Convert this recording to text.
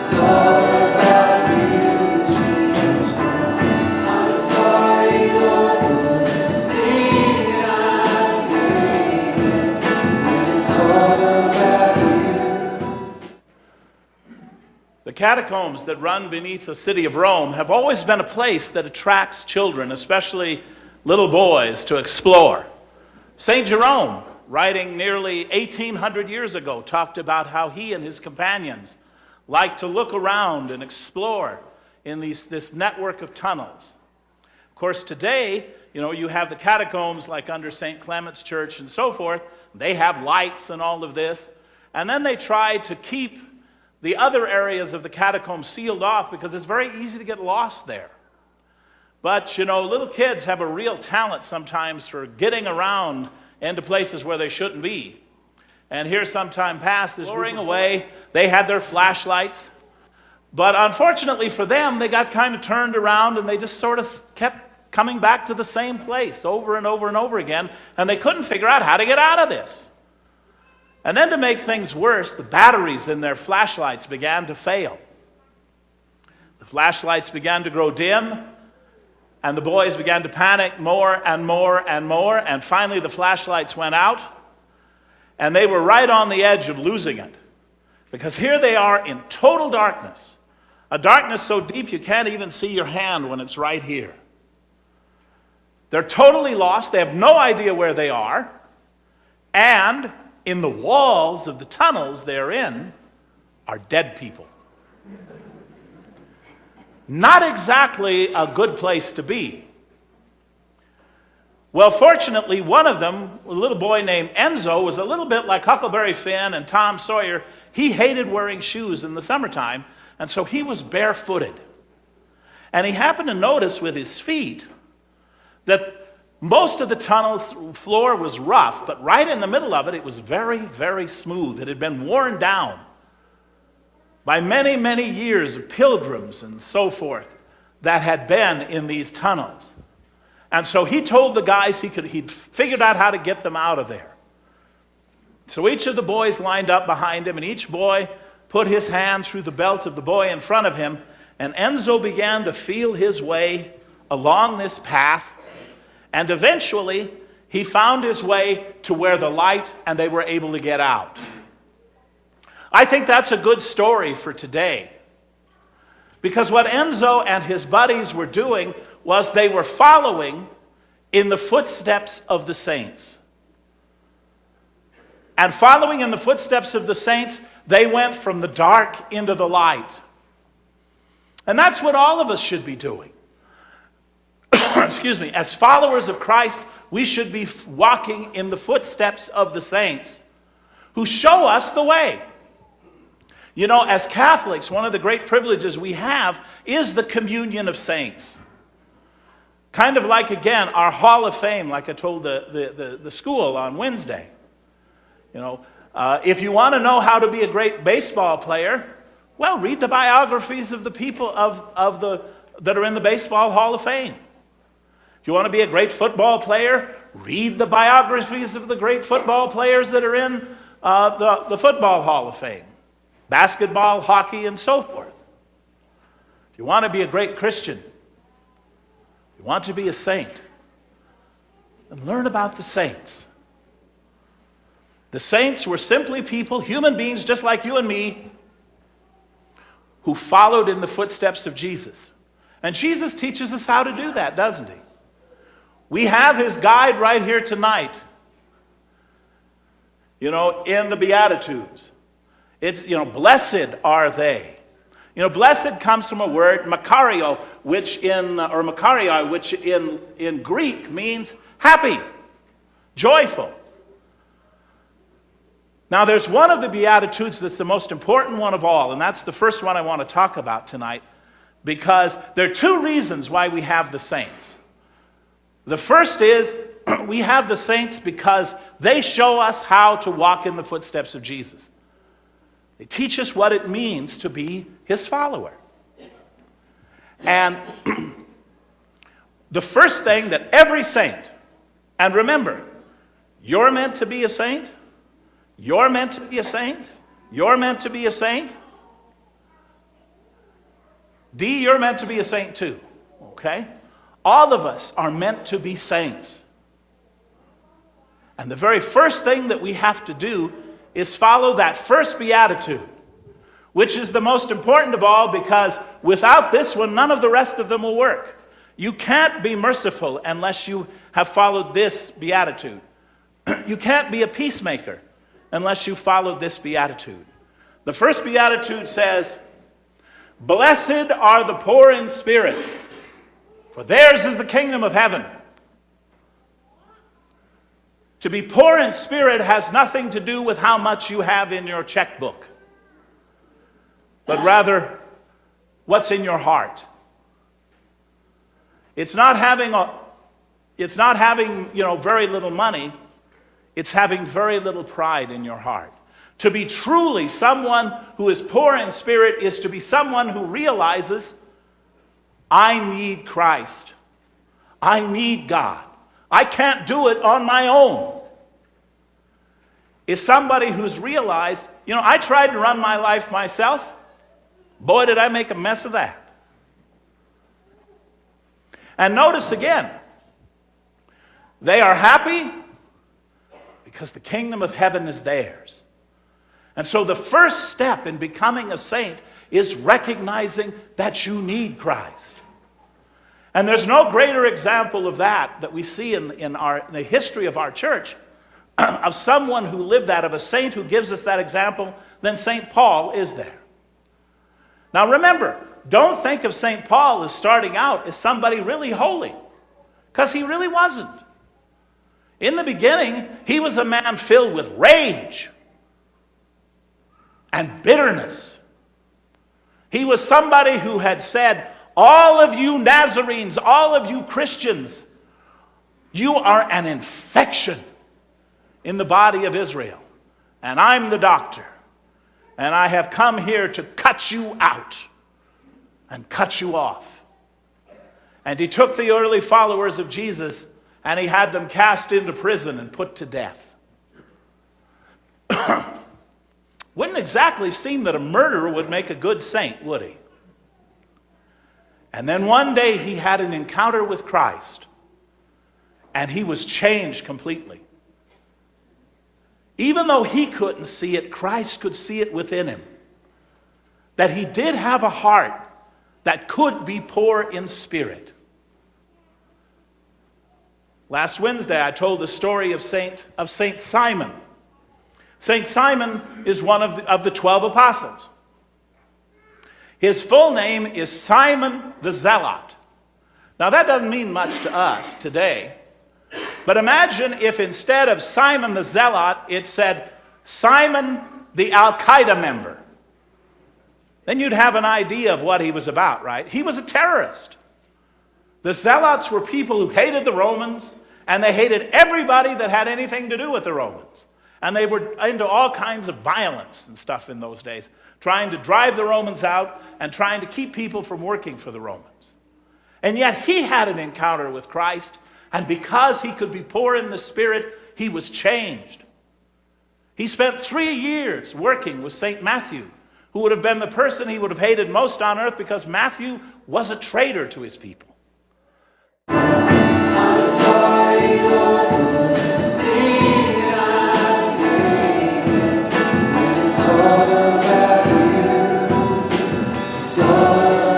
The catacombs that run beneath the city of Rome have always been a place that attracts children, especially little boys, to explore. St. Jerome, writing nearly 1,800 years ago, talked about how he and his companions liked to look around and explore in this network of tunnels. Of course, today, you have the catacombs like under St. Clement's Church and so forth. They have lights and all of this. And then they try to keep the other areas of the catacombs sealed off because it's very easy to get lost there. But, little kids have a real talent sometimes for getting around into places where they shouldn't be. And here some time past, this luring away, they had their flashlights. But unfortunately for them, they got kind of turned around and they just sort of kept coming back to the same place over and over and over again. And they couldn't figure out how to get out of this. And then to make things worse, the batteries in their flashlights began to fail. The flashlights began to grow dim, and the boys began to panic more and more and more, and finally the flashlights went out, and they were right on the edge of losing it. Because here they are in total darkness, a darkness so deep you can't even see your hand when it's right here. They're totally lost, they have no idea where they are, and in the walls of the tunnels they're in are dead people. Not exactly a good place to be. Well, fortunately, one of them, a little boy named Enzo, was a little bit like Huckleberry Finn and Tom Sawyer. He hated wearing shoes in the summertime, and so he was barefooted. And he happened to notice with his feet that most of the tunnel's floor was rough, but right in the middle of it, it was very, very smooth. It had been worn down by many, many years of pilgrims and so forth that had been in these tunnels. And so he told the guys he'd figured out how to get them out of there. So each of the boys lined up behind him, and each boy put his hand through the belt of the boy in front of him, and Enzo began to feel his way along this path. And eventually, he found his way to where the light, and they were able to get out. I think that's a good story for today. Because what Enzo and his buddies were doing was they were following in the footsteps of the saints. And following in the footsteps of the saints, they went from the dark into the light. And that's what all of us should be doing. Excuse me, as followers of Christ, we should be walking in the footsteps of the saints who show us the way. As Catholics, one of the great privileges we have is the communion of saints. Kind of like, again, our Hall of Fame, like I told the school on Wednesday. If you want to know how to be a great baseball player, well, read the biographies of the people that are in the Baseball Hall of Fame. If you want to be a great football player, read the biographies of the great football players that are in the Football Hall of Fame. Basketball, hockey, and so forth. If you want to be a great Christian, you want to be a saint, then learn about the saints. The saints were simply people, human beings just like you and me, who followed in the footsteps of Jesus. And Jesus teaches us how to do that, doesn't he? We have his guide right here tonight, in the Beatitudes. It's, blessed are they. Blessed comes from a word, makario, which in Greek means happy, joyful. Now, there's one of the Beatitudes that's the most important one of all, and that's the first one I want to talk about tonight, because there are two reasons why we have the saints. The first is we have the saints because they show us how to walk in the footsteps of Jesus. They teach us what it means to be his follower. And the first thing that every saint, and remember, you're meant to be a saint, you're meant to be a saint, you're meant to be a saint. D, you're meant to be a saint too, okay? All of us are meant to be saints. And the very first thing that we have to do is follow that first beatitude, which is the most important of all, because without this one, none of the rest of them will work. You can't be merciful unless you have followed this beatitude. You can't be a peacemaker unless you follow this beatitude. The first beatitude says, "Blessed are the poor in spirit, for theirs is the kingdom of heaven." To be poor in spirit has nothing to do with how much you have in your checkbook, but rather what's in your heart. It's not having very little money. It's having very little pride in your heart. To be truly someone who is poor in spirit is to be someone who realizes, I need Christ. I need God. I can't do it on my own. Is somebody who's realized, I tried to run my life myself. Boy, did I make a mess of that. And notice again, they are happy because the kingdom of heaven is theirs. And so the first step in becoming a saint is recognizing that you need Christ. And there's no greater example of that we see in the history of our church, of someone who lived that, of a saint who gives us that example, than St. Paul, is there. Now remember, don't think of St. Paul as starting out as somebody really holy, because he really wasn't. In the beginning, he was a man filled with rage and bitterness. He was somebody who had said, all of you Nazarenes, all of you Christians, you are an infection in the body of Israel. And I'm the doctor. And I have come here to cut you out and cut you off. And he took the early followers of Jesus and he had them cast into prison and put to death. Wouldn't exactly seem that a murderer would make a good saint, would he? And then one day he had an encounter with Christ, and he was changed completely. Even though he couldn't see it, Christ could see it within him. That he did have a heart that could be poor in spirit. Last Wednesday I told the story of Saint Simon. Saint Simon is one of the 12 apostles. His full name is Simon the Zealot. Now that doesn't mean much to us today, but imagine if instead of Simon the Zealot, it said Simon the Al-Qaeda member. Then you'd have an idea of what he was about, right? He was a terrorist. The Zealots were people who hated the Romans, and they hated everybody that had anything to do with the Romans. And they were into all kinds of violence and stuff in those days, trying to drive the Romans out and trying to keep people from working for the Romans. And yet he had an encounter with Christ, and because he could be poor in the spirit, he was changed. He spent 3 years working with St. Matthew, who would have been the person he would have hated most on earth, because Matthew was a traitor to his people. I'm sorry, Lord, for the thing I made. It's all about you. It's all